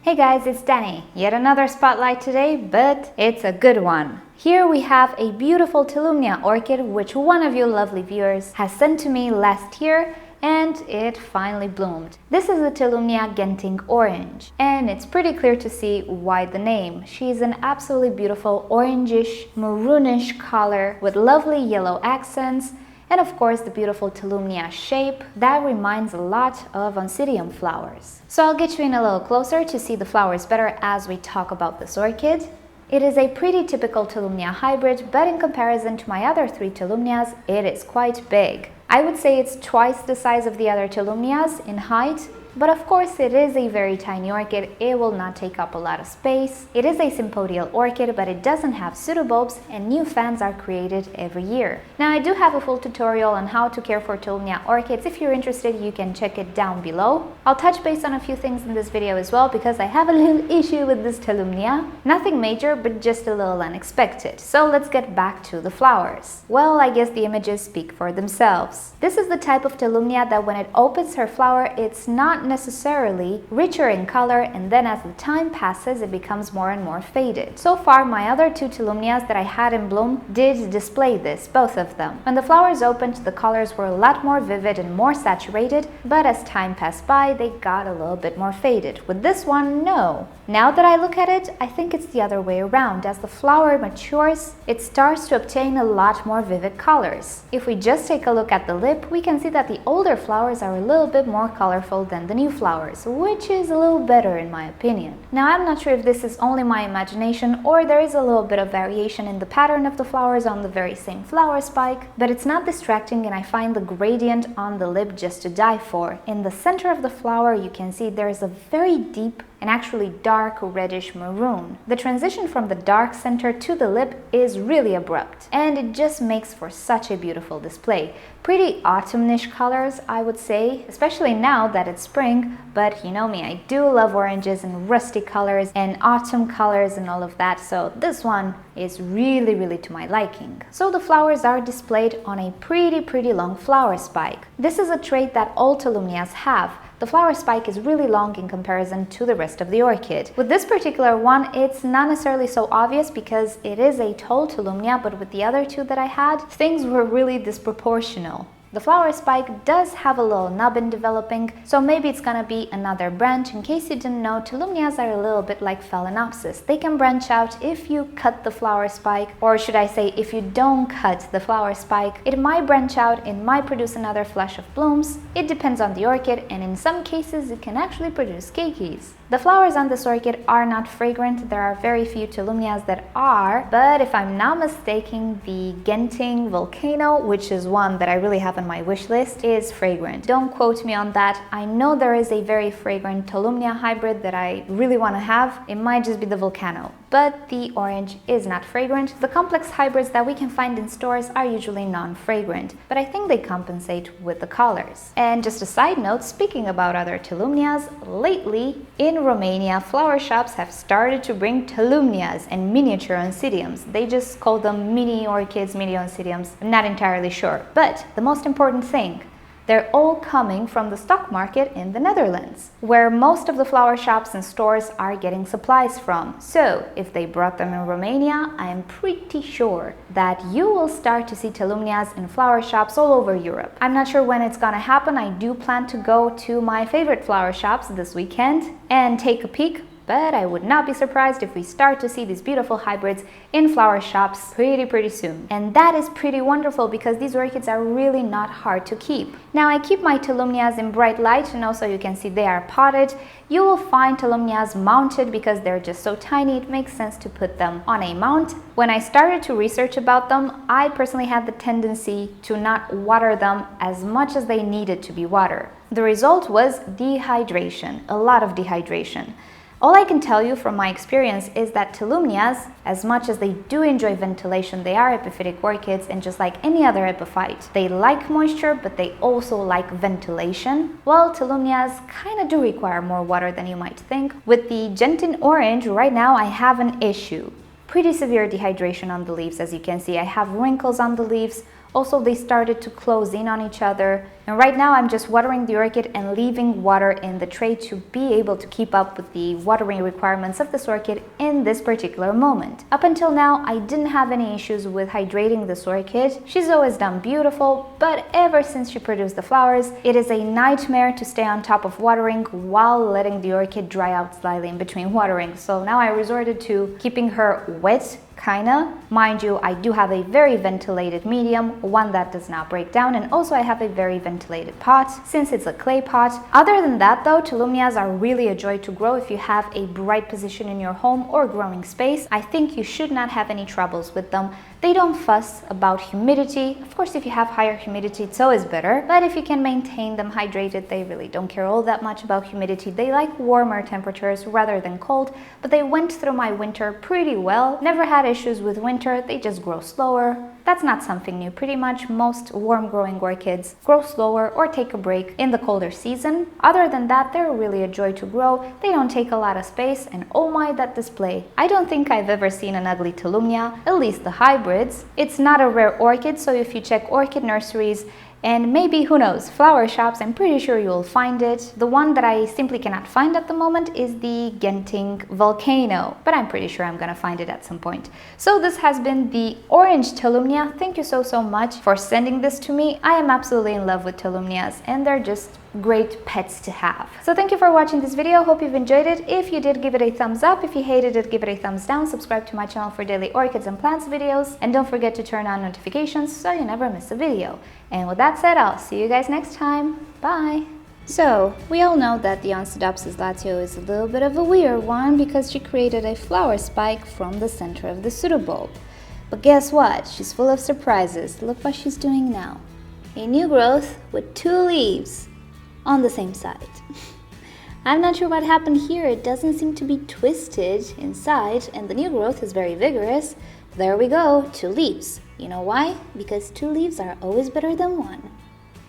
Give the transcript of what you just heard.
Hey guys, it's Danny. Yet another spotlight today, but it's a good one. Here we have a beautiful Tolumnia orchid which one of you lovely viewers has sent to me last year, and it finally bloomed. This is the Tolumnia Genting Orange, and it's pretty clear to see why the name. She's an absolutely beautiful orangish, maroonish color with lovely yellow accents, and of course the beautiful Tolumnia shape that reminds a lot of oncidium flowers. So I'll get you in a little closer to see the flowers better as we talk about this orchid. It is a pretty typical Tolumnia hybrid, but in comparison to my other three Tolumnias, it is quite big. I would say it's twice the size of the other Tolumnias in height, but of course it is a very tiny orchid. It will not take up a lot of space. It is a sympodial orchid, but it doesn't have pseudobulbs, and new fans are created every year. Now I do have a full tutorial on how to care for Tolumnia orchids. If you're interested, you can check it down below. I'll touch base on a few things in this video as well because I have a little issue with this Tolumnia. Nothing major, but just a little unexpected. So let's get back to the flowers. Well, I guess the images speak for themselves. This is the type of Tolumnia that when it opens her flower, it's not necessarily richer in color, and then as the time passes it becomes more and more faded. So far my other two Tolumnias that I had in bloom did display this, both of them. When the flowers opened, the colors were a lot more vivid and more saturated, but as time passed by they got a little bit more faded. With this one, no. Now that I look at it, I think it's the other way around. As the flower matures, it starts to obtain a lot more vivid colors. If we just take a look at the lip, we can see that the older flowers are a little bit more colorful than the new flowers, which is a little better in my opinion. Now I'm not sure if this is only my imagination or there is a little bit of variation in the pattern of the flowers on the very same flower spike, but it's not distracting, and I find the gradient on the lip just to die for. In the center of the flower you can see there's a very deep and actually dark reddish maroon. The transition from the dark center to the lip is really abrupt, and it just makes for such a beautiful display. Pretty autumnish colors, I would say, especially now that it's spring, but you know me, I do love oranges and rusty colors and autumn colors and all of that, so this one is really to my liking. So the flowers are displayed on a pretty long flower spike. This is a trait that all Tolumnias have. The flower spike is really long in comparison to the rest of the orchid. With this particular one, it's not necessarily so obvious because it is a tall Tolumnia, but with the other two that I had, things were really disproportional. The flower spike does have a little nubbin developing, so maybe it's gonna be another branch. In case you didn't know, Tolumnias are a little bit like Phalaenopsis. They can branch out if you cut the flower spike, or should I say if you don't cut the flower spike. It might branch out, it might produce another flush of blooms. It depends on the orchid, and in some cases it can actually produce keikis. The flowers on this orchid are not fragrant. There are very few Tolumnias that are, but if I'm not mistaken, the Genting Volcano, which is one that I really have on my wish list, is fragrant. Don't quote me on that. I know there is a very fragrant Tolumnia hybrid that I really want to have. It might just be the Volcano, but the orange is not fragrant. The complex hybrids that we can find in stores are usually non-fragrant, but I think they compensate with the colors. And just a side note, speaking about other Tolumnias, lately in Romania, flower shops have started to bring Tolumnias and miniature oncidiums. They just call them mini orchids, mini oncidiums. I'm not entirely sure. But the most important thing, they're all coming from the stock market in the Netherlands, where most of the flower shops and stores are getting supplies from. So if they brought them in Romania, I am pretty sure that you will start to see Tolumnias in flower shops all over Europe. I'm not sure when it's gonna happen. I do plan to go to my favorite flower shops this weekend and take a peek, but I would not be surprised if we start to see these beautiful hybrids in flower shops pretty soon. And that is pretty wonderful because these orchids are really not hard to keep. Now I keep my Tolumnias in bright light, and also you can see they are potted. You will find Tolumnias mounted because they're just so tiny, it makes sense to put them on a mount. When I started to research about them, I personally had the tendency to not water them as much as they needed to be watered. The result was dehydration, a lot of dehydration. All I can tell you from my experience is that Tolumnias, as much as they do enjoy ventilation, they are epiphytic orchids, and just like any other epiphyte, they like moisture, but they also like ventilation. Well, Tolumnias kind of do require more water than you might think. With the Genting Orange, right now I have an issue. Pretty severe dehydration on the leaves, as you can see. I have wrinkles on the leaves. Also, they started to close in on each other. And right now I'm just watering the orchid and leaving water in the tray to be able to keep up with the watering requirements of this orchid in this particular moment. Up until now, I didn't have any issues with hydrating this orchid. She's always done beautiful, but ever since she produced the flowers, it is a nightmare to stay on top of watering while letting the orchid dry out slightly in between watering. So now I resorted to keeping her wet, kinda. Mind you, I do have a very ventilated medium, one that does not break down, and also I have a very ventilated pot since it's a clay pot. Other than that though, Tolumnias are really a joy to grow if you have a bright position in your home or growing space. I think you should not have any troubles with them. They don't fuss about humidity. Of course, if you have higher humidity, it's always better, but if you can maintain them hydrated, they really don't care all that much about humidity. They like warmer temperatures rather than cold, but they went through my winter pretty well. Never had issues with winter, they just grow slower. That's not something new. Pretty much most warm growing orchids grow slower or take a break in the colder season. Other than that, they're really a joy to grow. They don't take a lot of space, and oh my, that display. I don't think I've ever seen an ugly Tolumnia, at least the hybrids. It's not a rare orchid, so if you check orchid nurseries and maybe, who knows, flower shops, I'm pretty sure you'll find it. The one that I simply cannot find at the moment is the Genting Volcano, but I'm pretty sure I'm gonna find it at some point. So this has been the orange Tolumnia. Thank you so much for sending this to me. I am absolutely in love with Tolumnias, and they're just great pets to have. So thank you for watching this video. Hope you've enjoyed it. If you did, give it a thumbs up. If you hated it, give it a thumbs down. Subscribe to my channel for daily orchids and plants videos, and don't forget to turn on notifications so you never miss a video. And with that said, I'll see you guys next time. Bye! So, we all know that the Oncidopsis latio is a little bit of a weird one because she created a flower spike from the center of the pseudobulb. But guess what? She's full of surprises. Look what she's doing now. A new growth with 2 leaves on the same side. I'm not sure what happened here. It doesn't seem to be twisted inside, and the new growth is very vigorous. There we go, 2 leaves. You know why? Because 2 leaves are always better than 1.